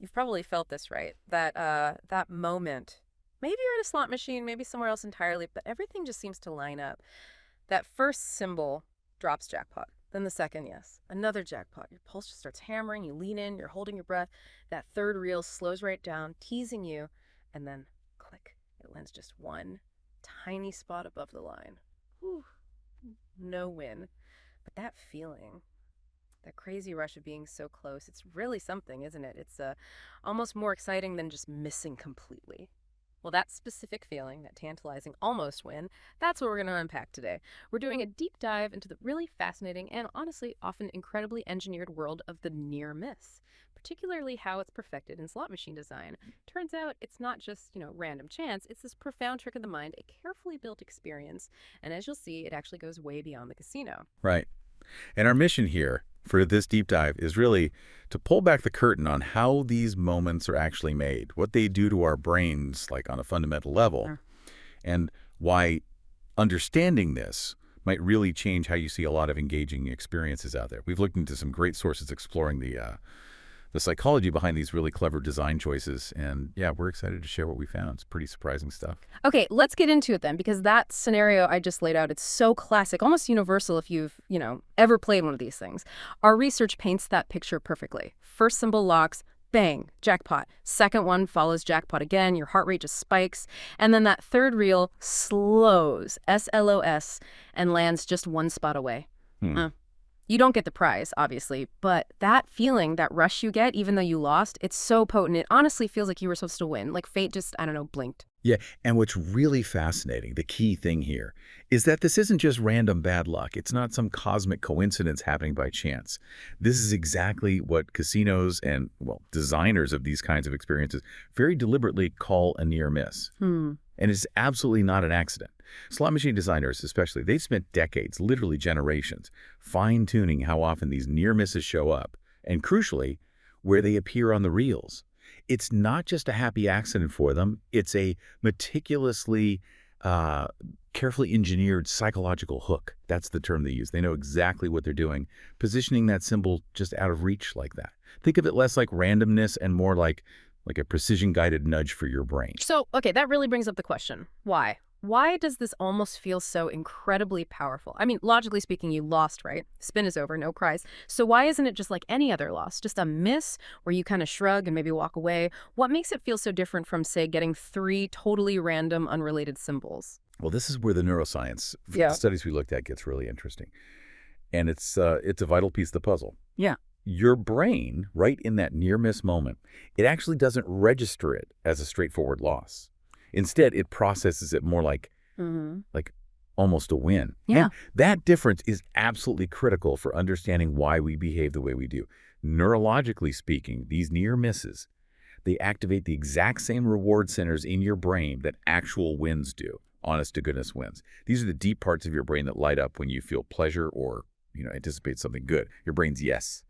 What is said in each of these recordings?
You've probably felt this, right? That moment. Maybe you're at a slot machine, maybe somewhere else entirely, but everything just seems to line up. That first symbol drops jackpot. Then the second, yes. Another jackpot. Your pulse just starts hammering. You lean in, you're holding your breath. That third reel slows right down, teasing you. And then, click, it lands just one tiny spot above the line. Whew. No win. But that feeling, that crazy rush of being so close, it's really something, isn't it? It's almost more exciting than just missing completely. Well, that specific feeling, that tantalizing almost win, that's what we're going to unpack today. We're doing a deep dive into the really fascinating and honestly often incredibly engineered world of the near miss, particularly how it's perfected in slot machine design. Turns out it's not just, random chance, it's this profound trick of the mind, a carefully built experience, and as you'll see, it actually goes way beyond the casino. Right. And our mission here for this deep dive is really to pull back the curtain on how these moments are actually made, what they do to our brains, like on a fundamental level, Sure. and why understanding this might really change how you see a lot of engaging experiences out there. We've looked into some great sources exploring the psychology behind these really clever design choices, and yeah, we're excited to share what we found. It's pretty surprising stuff. Okay, let's get into it then, because that scenario I just laid out, it's so classic, almost universal if you've, ever played one of these things. Our research paints that picture perfectly. First symbol locks, bang, jackpot. Second one follows jackpot again, your heart rate just spikes. And then that third reel slows, S-L-O-S, and lands just one spot away. Hmm. You don't get the prize, obviously, but that feeling, that rush you get, even though you lost, it's so potent. It honestly feels like you were supposed to win. Like fate just, I don't know, blinked. Yeah, and what's really fascinating, the key thing here, is that this isn't just random bad luck. It's not some cosmic coincidence happening by chance. This is exactly what casinos and, well, designers of these kinds of experiences very deliberately call a near miss. Hmm. And it's absolutely not an accident. Slot machine designers especially, they've spent decades, literally generations, fine-tuning how often these near misses show up, and crucially, where they appear on the reels. It's not just a happy accident for them, it's a meticulously, carefully engineered psychological hook. That's the term they use. They know exactly what they're doing, positioning that symbol just out of reach like that. Think of it less like randomness and more like a precision-guided nudge for your brain. So, okay, that really brings up the question. Why? Why does this almost feel so incredibly powerful? I mean, logically speaking, you lost, right? Spin is over, no prize. So why isn't it just like any other loss? Just a miss where you kind of shrug and maybe walk away? What makes it feel so different from, say, getting three totally random, unrelated symbols? Well, this is where the neuroscience Yeah. studies we looked at gets really interesting. And it's a vital piece of the puzzle. Yeah. Your brain, right in that near-miss moment, it actually doesn't register it as a straightforward loss. Instead, it processes it more like almost a win. Yeah. And that difference is absolutely critical for understanding why we behave the way we do. Neurologically speaking, these near misses, they activate the exact same reward centers in your brain that actual wins do, honest-to-goodness wins. These are the deep parts of your brain that light up when you feel pleasure or anticipate something good. Your brain's yes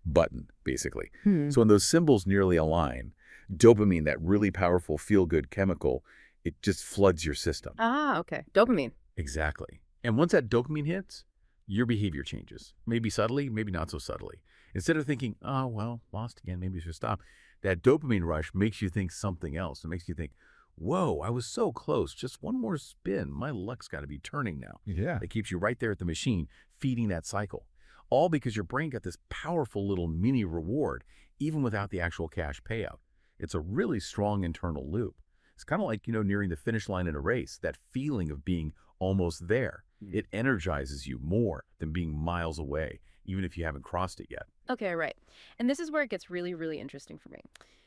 button, basically. Hmm. So when those symbols nearly align, dopamine, that really powerful feel-good chemical, it just floods your system. Ah, okay. Dopamine. Exactly. And once that dopamine hits, your behavior changes. Maybe subtly, maybe not so subtly. Instead of thinking, oh, well, lost again, maybe I should stop, that dopamine rush makes you think something else. It makes you think, whoa, I was so close. Just one more spin. My luck's got to be turning now. Yeah. It keeps you right there at the machine, feeding that cycle. All because your brain got this powerful little mini reward, even without the actual cash payout. It's a really strong internal loop. It's kind of like, nearing the finish line in a race, that feeling of being almost there. It energizes you more than being miles away, even if you haven't crossed it yet. Okay, right. And this is where it gets really, really interesting for me.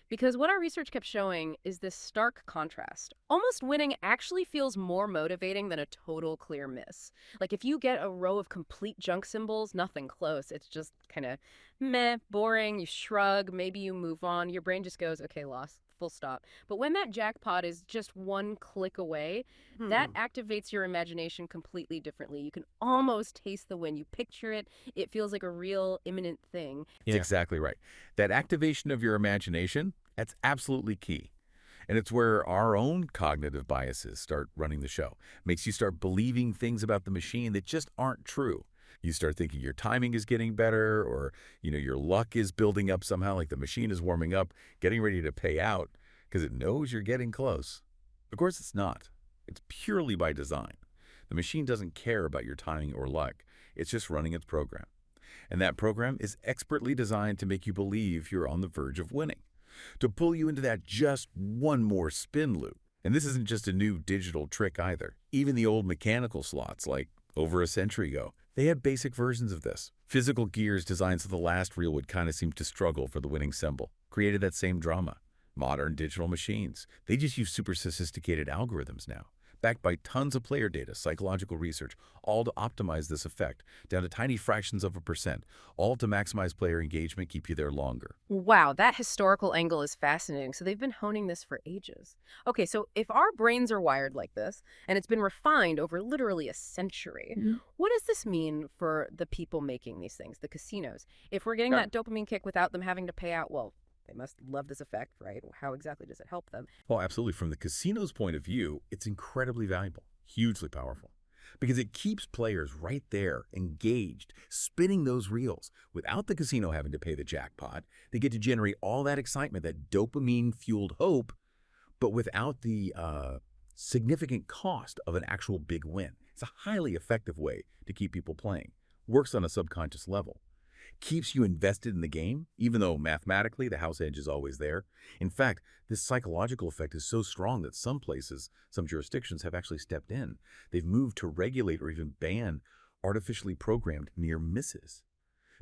Because what our research kept showing is this stark contrast. Almost winning actually feels more motivating than a total clear miss. Like if you get a row of complete junk symbols, nothing close. It's just kind of meh, boring, you shrug, maybe you move on. Your brain just goes, okay, loss, full stop. But when that jackpot is just one click away, that activates your imagination completely differently. You can almost taste the win. You picture it. It feels like a real imminent thing. That's exactly right. That activation of your imagination, that's absolutely key. And it's where our own cognitive biases start running the show. Makes you start believing things about the machine that just aren't true. You start thinking your timing is getting better, or, your luck is building up somehow, like the machine is warming up, getting ready to pay out because it knows you're getting close. Of course, it's not. It's purely by design. The machine doesn't care about your timing or luck. It's just running its program. And that program is expertly designed to make you believe you're on the verge of winning, to pull you into that just one more spin loop. And this isn't just a new digital trick either. Even the old mechanical slots, like over a century ago, they had basic versions of this. Physical gears designed so the last reel would kind of seem to struggle for the winning symbol, created that same drama. Modern digital machines, they just use super sophisticated algorithms now, backed by tons of player data, psychological research, all to optimize this effect, down to tiny fractions of a percent, all to maximize player engagement, keep you there longer. Wow, that historical angle is fascinating. So they've been honing this for ages. Okay, so if our brains are wired like this, and it's been refined over literally a century, what does this mean for the people making these things, the casinos? If we're getting Yeah. that dopamine kick without them having to pay out, well, they must love this effect, right? How exactly does it help them? Oh, absolutely. From the casino's point of view, it's incredibly valuable, hugely powerful, because it keeps players right there, engaged, spinning those reels. Without the casino having to pay the jackpot, they get to generate all that excitement, that dopamine-fueled hope, but without the significant cost of an actual big win. It's a highly effective way to keep people playing. Works on a subconscious level. Keeps you invested in the game, even though mathematically the house edge is always there. In fact, this psychological effect is so strong that some places, some jurisdictions have actually stepped in. They've moved to regulate or even ban artificially programmed near misses,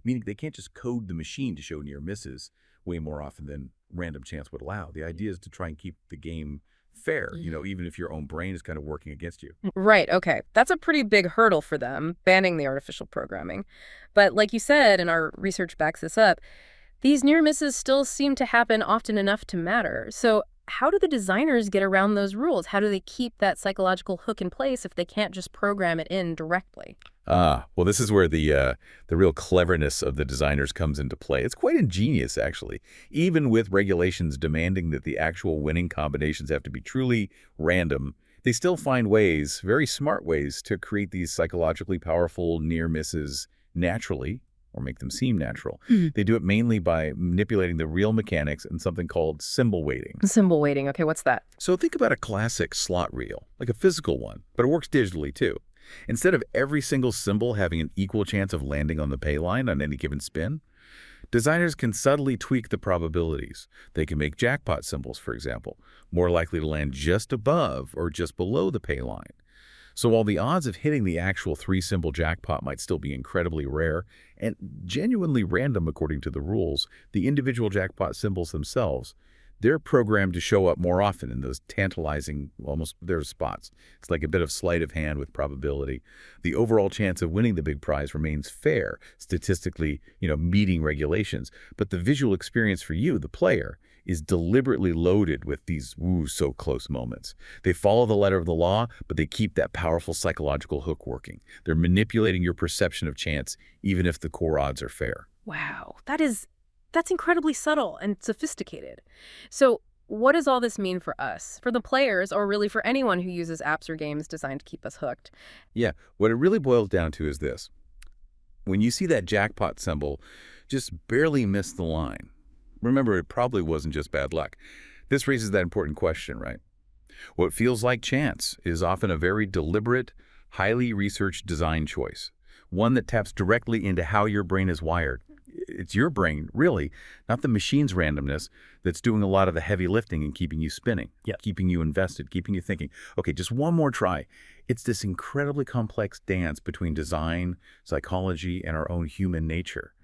meaning they can't just code the machine to show near misses way more often than random chance would allow. The idea is to try and keep the game fair, even if your own brain is kind of working against you. Right, okay. That's a pretty big hurdle for them, banning the artificial programming. But like you said, and our research backs this up, these near misses still seem to happen often enough to matter. So how do the designers get around those rules? How do they keep that psychological hook in place if they can't just program it in directly? Well, this is where the real cleverness of the designers comes into play. It's quite ingenious, actually. Even with regulations demanding that the actual winning combinations have to be truly random, they still find ways, very smart ways, to create these psychologically powerful near misses naturally, or make them seem natural. They do it mainly by manipulating the real mechanics and something called symbol weighting. Symbol weighting. Okay, what's that? So think about a classic slot reel, like a physical one, but it works digitally too. Instead of every single symbol having an equal chance of landing on the pay line on any given spin, designers can subtly tweak the probabilities. They can make jackpot symbols, for example, more likely to land just above or just below the pay line. So while the odds of hitting the actual three-symbol jackpot might still be incredibly rare and genuinely random according to the rules, the individual jackpot symbols themselves, they're programmed to show up more often in those tantalizing, almost their spots. It's like a bit of sleight of hand with probability. The overall chance of winning the big prize remains fair, statistically, meeting regulations. But the visual experience for you, the player, is deliberately loaded with these so close moments. They follow the letter of the law, but they keep that powerful psychological hook working. They're manipulating your perception of chance, even if the core odds are fair. Wow, that's incredibly subtle and sophisticated. So what does all this mean for us, for the players, or really for anyone who uses apps or games designed to keep us hooked? Yeah, what it really boils down to is this. When you see that jackpot symbol just barely miss the line, remember, it probably wasn't just bad luck. This raises that important question, right? What feels like chance is often a very deliberate, highly researched design choice, one that taps directly into how your brain is wired. It's your brain, really, not the machine's randomness, that's doing a lot of the heavy lifting and keeping you spinning, keeping you invested, keeping you thinking, okay, just one more try. It's this incredibly complex dance between design, psychology, and our own human nature.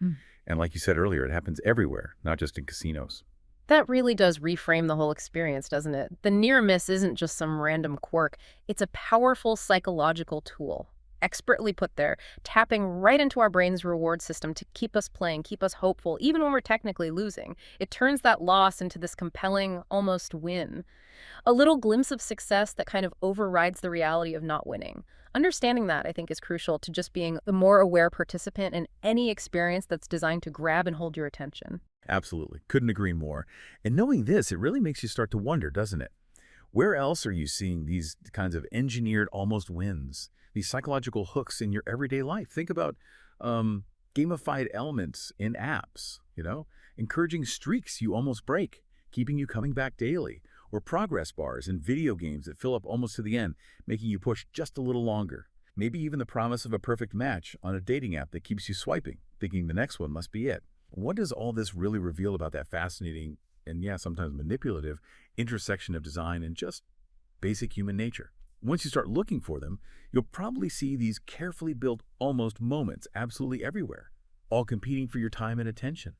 And like you said earlier, it happens everywhere, not just in casinos. That really does reframe the whole experience, doesn't it? The near miss isn't just some random quirk. It's a powerful psychological tool, expertly put there, tapping right into our brain's reward system to keep us playing, keep us hopeful, even when we're technically losing. It turns that loss into this compelling, almost win. A little glimpse of success that kind of overrides the reality of not winning. Understanding that, I think, is crucial to just being a more aware participant in any experience that's designed to grab and hold your attention. Absolutely. Couldn't agree more. And knowing this, it really makes you start to wonder, doesn't it? Where else are you seeing these kinds of engineered almost wins these psychological hooks in your everyday life. Think about um, gamified elements in apps, encouraging streaks you almost break, keeping you coming back daily, or progress bars in video games that fill up almost to the end, making you push just a little longer. Maybe even the promise of a perfect match on a dating app that keeps you swiping, thinking the next one must be it. What does all this really reveal about that fascinating and, yeah, sometimes manipulative intersection of design and just basic human nature? Once you start looking for them, you'll probably see these carefully built almost moments absolutely everywhere, all competing for your time and attention.